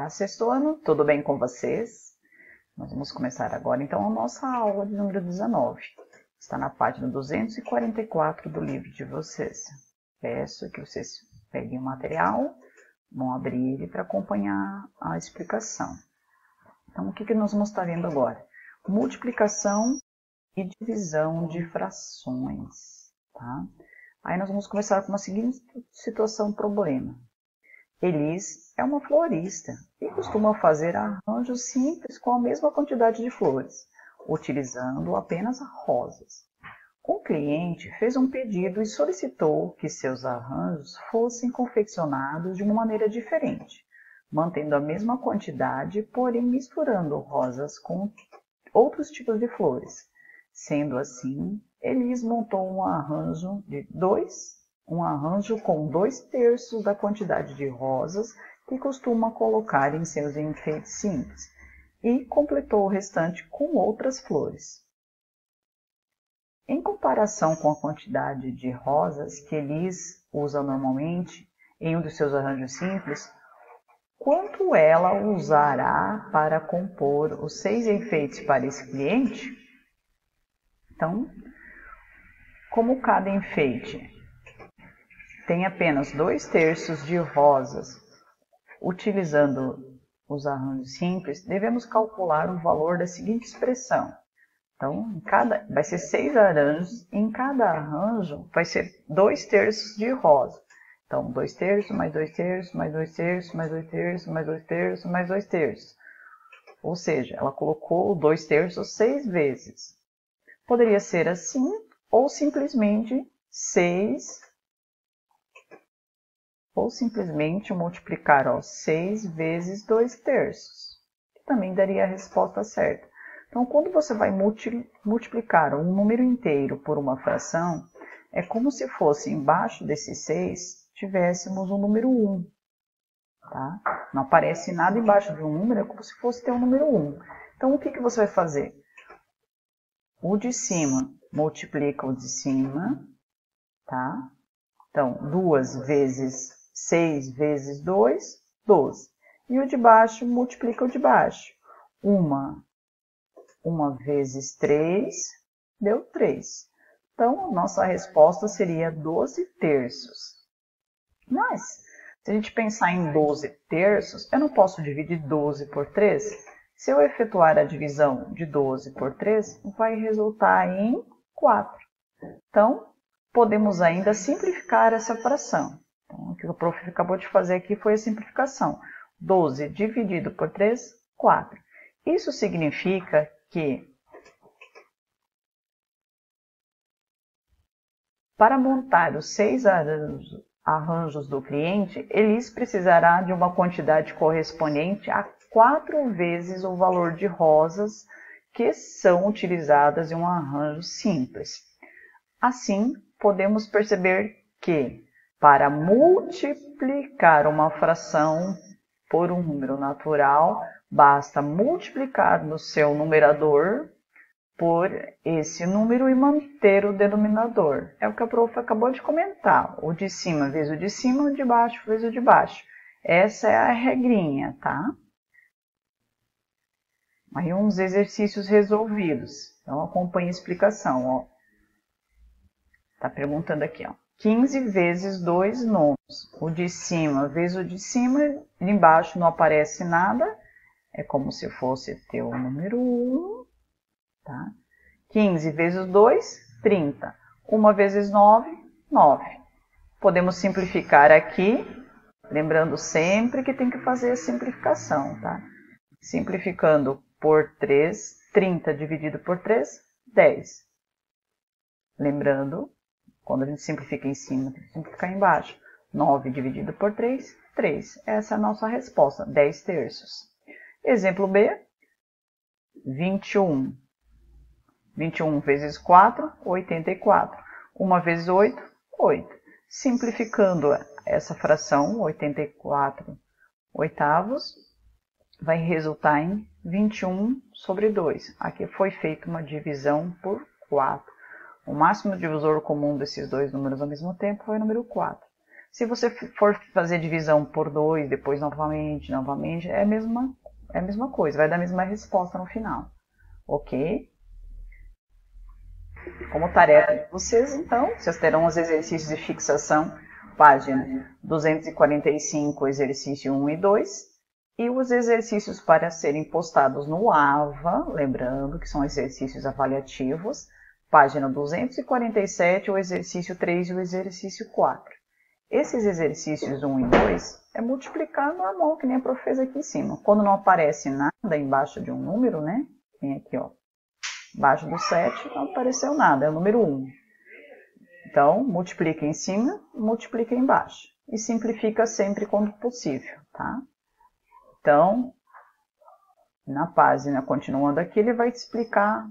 Olá, sexto ano, tudo bem com vocês? Nós vamos começar agora então a nossa aula de número 19. Está na página 244 do livro de vocês. Peço que vocês peguem o material, vão abrir ele para acompanhar a explicação. Então, o que nós vamos estar vendo agora? Multiplicação e divisão de frações, tá? Aí nós vamos começar com uma seguinte situação, problema. Elis é uma florista e costuma fazer arranjos simples com a mesma quantidade de flores, utilizando apenas rosas. Um cliente fez um pedido e solicitou que seus arranjos fossem confeccionados de uma maneira diferente, mantendo a mesma quantidade, porém misturando rosas com outros tipos de flores. Sendo assim, Elis montou um arranjo com 2/3 da quantidade de rosas que costuma colocar em seus enfeites simples, e completou o restante com outras flores. Em comparação com a quantidade de rosas que Elis usa normalmente em um dos seus arranjos simples, quanto ela usará para compor os 6 enfeites para esse cliente? Então, como cada enfeite tem apenas 2/3 de rosas, utilizando os arranjos simples, devemos calcular o valor da seguinte expressão. Então, vai ser 6 arranjos, em cada arranjo vai ser 2/3 de rosa. Então, 2/3, mais 2/3, mais 2/3, mais 2/3, mais 2/3, mais 2/3. Ou seja, ela colocou 2/3 6 vezes. Poderia ser assim, ou simplesmente 6, ou simplesmente multiplicar 6 vezes 2/3, que também daria a resposta certa. Então, quando você vai multiplicar um número inteiro por uma fração, é como se fosse embaixo desse 6 tivéssemos o número 1. Tá? Não aparece nada embaixo de um número, é como se fosse ter um número 1. Então, o que você vai fazer? O de cima multiplica o de cima, tá? Então, 2 vezes 6 vezes 2, 12. E o de baixo multiplica o de baixo. 1 vezes 3, deu 3. Então, nossa resposta seria 12/3. Mas, se a gente pensar em 12/3, eu não posso dividir 12 por 3. Se eu efetuar a divisão de 12 por 3, vai resultar em 4. Então, podemos ainda simplificar essa fração. Então, o que o prof acabou de fazer aqui foi a simplificação. 12 dividido por 3, 4. Isso significa que, para montar os 6 arranjos do cliente, Elis precisará de uma quantidade correspondente a 4 vezes o valor de rosas que são utilizadas em um arranjo simples. Assim, podemos perceber que, para multiplicar uma fração por um número natural, basta multiplicar no seu numerador por esse número e manter o denominador. É o que a prof acabou de comentar. O de cima vezes o de cima, o de baixo vezes o de baixo. Essa é a regrinha, tá? Aí uns exercícios resolvidos. Então, acompanhe a explicação, ó. Tá perguntando aqui, ó. 15 vezes 2 nonos. O de cima vezes o de cima, embaixo não aparece nada. É como se fosse ter o número 1. Tá? 15 vezes 2, 30. 1 vezes 9, 9. Podemos simplificar aqui, lembrando sempre que tem que fazer a simplificação, tá? Simplificando por 3, 30 dividido por 3, 10. Lembrando, quando a gente simplifica em cima, tem que simplificar embaixo. 9 dividido por 3, 3. Essa é a nossa resposta, 10/3. Exemplo B, 21. 21 vezes 4, 84. 1 vezes 8, 8. Simplificando essa fração, 84 oitavos, vai resultar em 21 sobre 2. Aqui foi feita uma divisão por 4. O máximo divisor comum desses dois números ao mesmo tempo foi o número 4. Se você for fazer divisão por 2, depois novamente, é a mesma coisa, vai dar a mesma resposta no final, ok? Como tarefa de vocês, então, vocês terão os exercícios de fixação, página 245, exercício 1 e 2, e os exercícios para serem postados no AVA, lembrando que são exercícios avaliativos, página 247, o exercício 3 e o exercício 4. Esses exercícios 1 e 2 é multiplicar normal, que nem a prof fez aqui em cima. Quando não aparece nada embaixo de um número, né? Tem aqui, ó. Embaixo do 7 não apareceu nada, é o número 1. Então, multiplica em cima, multiplica embaixo. E simplifica sempre quando possível, tá? Então, na página, continuando aqui, ele vai te explicar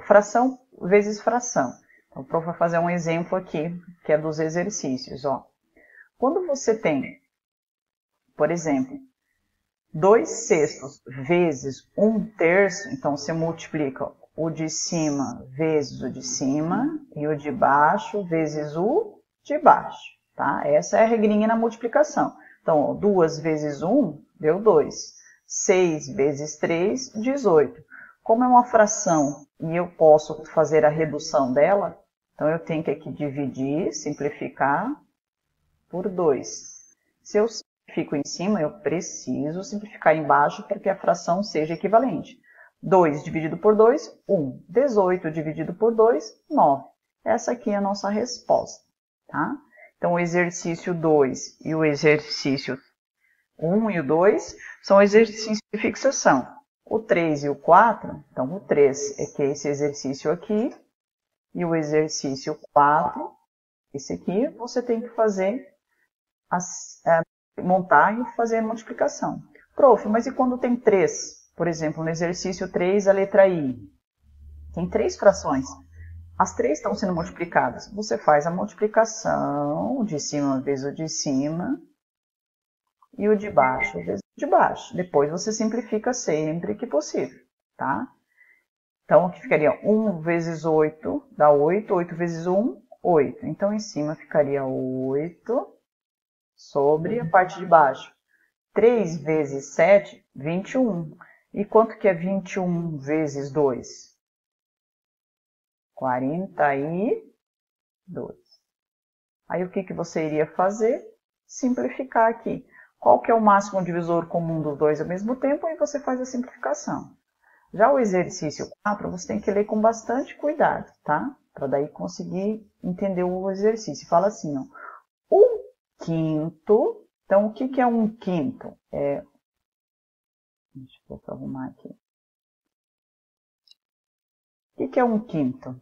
fração vezes fração. Então, o prof vai fazer um exemplo aqui, que é dos exercícios, ó. Quando você tem, por exemplo, 2/6 vezes 1/3, então você multiplica o de cima vezes o de cima e o de baixo vezes o de baixo, tá? Essa é a regrinha na multiplicação. Então, ó, 2 vezes 1 deu 2. 6 vezes 3, 18. Como é uma fração e eu posso fazer a redução dela, então eu tenho que aqui dividir, simplificar por 2. Se eu simplifico em cima, eu preciso simplificar embaixo para que a fração seja equivalente. 2 dividido por 2, 1. 18 dividido por 2, 9. Essa aqui é a nossa resposta, tá? Então, o exercício 2 e o exercício 1 e o 2 são exercícios de fixação. O 3 e o 4, então o 3 é que é esse exercício aqui, e o exercício 4, esse aqui, você tem que fazer, montar e fazer a multiplicação. Prof, mas e quando tem 3? Por exemplo, no exercício 3, a letra I. Tem 3 frações. As 3 estão sendo multiplicadas. Você faz a multiplicação, o de cima vezes o de cima, e o de baixo vezes o de baixo. Depois você simplifica sempre que possível, tá? Então, aqui ficaria 1 vezes 8, dá 8. 8 vezes 1, 8. Então, em cima ficaria 8 sobre a parte de baixo. 3 vezes 7, 21. E quanto que é 21 vezes 2? 42. Aí, o que você iria fazer? Simplificar aqui. Qual que é o máximo divisor comum dos dois ao mesmo tempo? Aí você faz a simplificação. Já o exercício 4, você tem que ler com bastante cuidado, tá? Para daí conseguir entender o exercício. Fala assim, ó. 1/5. Então, o que é 1/5? Deixa eu arrumar aqui. O que é 1/5?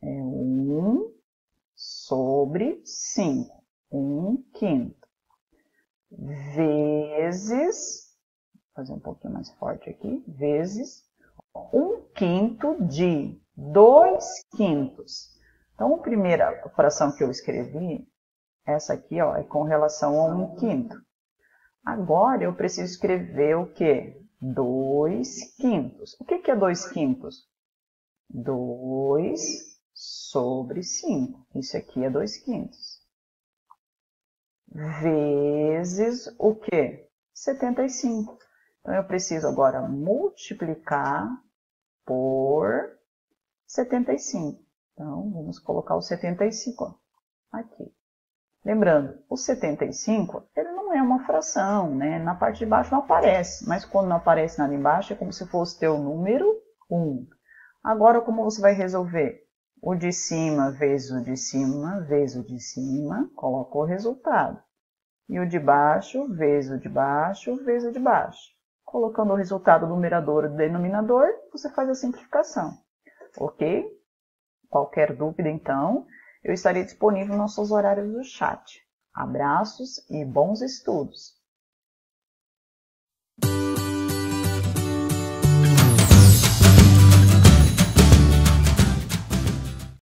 É 1 sobre 5. 1/5. Vezes, vou fazer um pouquinho mais forte aqui, vezes 1/5 de 2/5. Então, a primeira fração que eu escrevi, essa aqui, ó, é com relação a 1/5. Agora, eu preciso escrever o quê? 2/5. O que é 2/5? 2 sobre 5. Isso aqui é 2/5. Vezes o quê? 75. Então, eu preciso agora multiplicar por 75. Então, vamos colocar o 75 aqui. Lembrando, o 75, ele não é uma fração, né? Na parte de baixo não aparece, mas quando não aparece nada embaixo, é como se fosse teu número 1. Agora, como você vai resolver? O de cima vezes o de cima, vezes o de cima, coloca o resultado. E o de baixo vezes o de baixo, vezes o de baixo. Colocando o resultado do numerador e do denominador, você faz a simplificação. Ok? Qualquer dúvida, então, eu estarei disponível nos nossos horários do chat. Abraços e bons estudos!